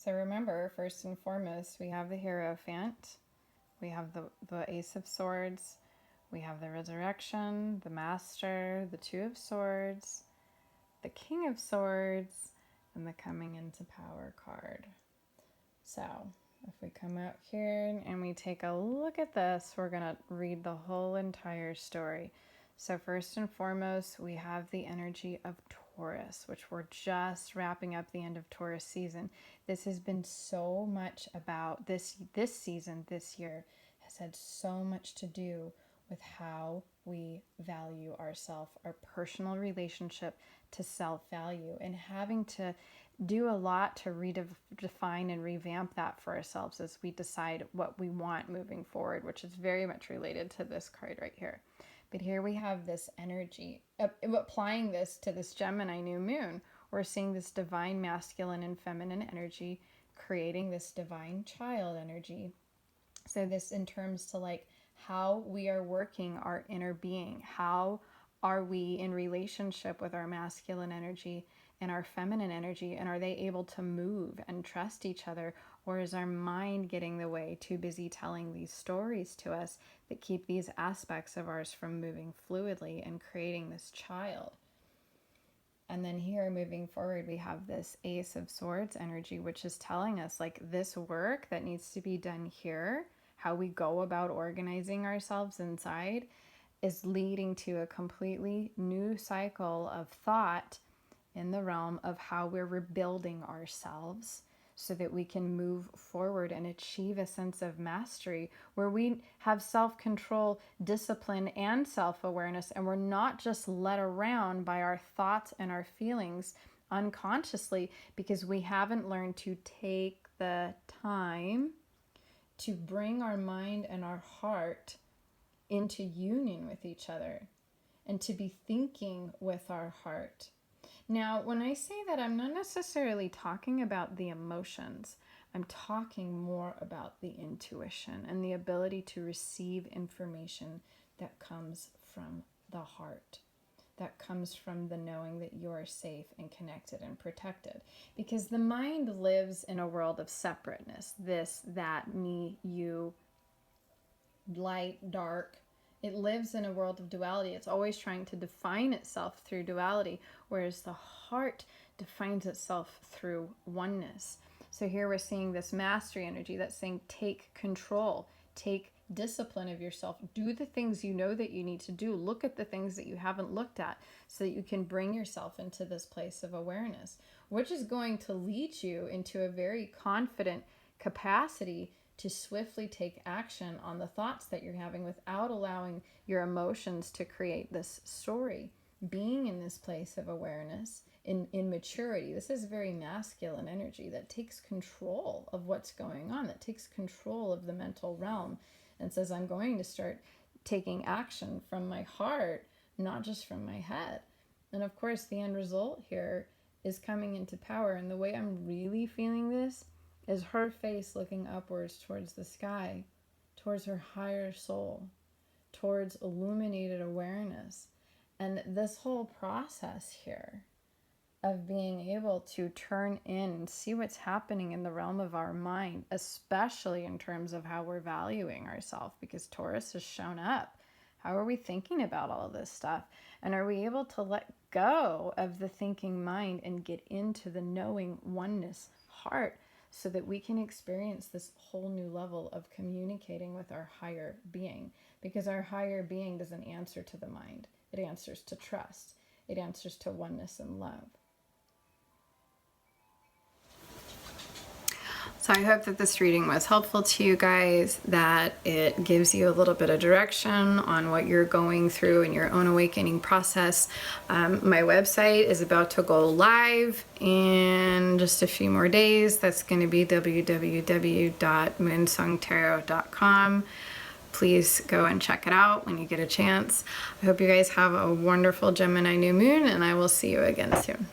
So remember, first and foremost, we have the Hierophant, we have the Ace of Swords, we have the Resurrection, the Master, the Two of Swords, the King of Swords, and the Coming into Power card. So if we come out here and we take a look at this, we're going to read the whole entire story. So first and foremost, we have the energy of Taurus, which we're just wrapping up the end of Taurus season. This has been so much about this season, this year, has had so much to do with how we value ourselves, our personal relationship to self-value, and having to do a lot to redefine and revamp that for ourselves as we decide what we want moving forward, which is very much related to this card right here. But here we have this energy, applying this to this Gemini new moon. We're seeing this divine masculine and feminine energy creating this divine child energy. So this in terms to like how we are working our inner being. How are we in relationship with our masculine energy and our feminine energy? And are they able to move and trust each other? Or is our mind getting in the way, too busy telling these stories to us that keep these aspects of ours from moving fluidly and creating this child? And then here, moving forward, we have this Ace of Swords energy, which is telling us like this work that needs to be done here, how we go about organizing ourselves inside, is leading to a completely new cycle of thought in the realm of how we're rebuilding ourselves so that we can move forward and achieve a sense of mastery where we have self-control, discipline, and self-awareness, and we're not just led around by our thoughts and our feelings unconsciously because we haven't learned to take the time to bring our mind and our heart into union with each other and to be thinking with our heart. Now, when I say that, I'm not necessarily talking about the emotions. I'm talking more about the intuition and the ability to receive information that comes from the heart, that comes from the knowing that you're safe and connected and protected. Because the mind lives in a world of separateness, this, that, me, you, light, dark. It lives in a world of duality. It's always trying to define itself through duality, whereas the heart defines itself through oneness. So here we're seeing this mastery energy that's saying take control, take discipline of yourself, do the things you know that you need to do, look at the things that you haven't looked at so that you can bring yourself into this place of awareness, which is going to lead you into a very confident capacity to swiftly take action on the thoughts that you're having without allowing your emotions to create this story. Being in this place of awareness, in maturity, this is very masculine energy that takes control of what's going on, that takes control of the mental realm and says, I'm going to start taking action from my heart, not just from my head. And of course, the end result here is coming into power. And the way I'm really feeling this is her face looking upwards towards the sky, towards her higher soul, towards illuminated awareness. And this whole process here of being able to turn in and see what's happening in the realm of our mind, especially in terms of how we're valuing ourselves, because Taurus has shown up. How are we thinking about all of this stuff? And are we able to let go of the thinking mind and get into the knowing oneness heart so that we can experience this whole new level of communicating with our higher being? Because our higher being doesn't answer to the mind. It answers to trust. It answers to oneness and love. So I hope that this reading was helpful to you guys, that it gives you a little bit of direction on what you're going through in your own awakening process. My website is about to go live in just a few more days. That's going to be www.moonsongtarot.com. Please go and check it out when you get a chance. I hope you guys have a wonderful Gemini new moon, and I will see you again soon.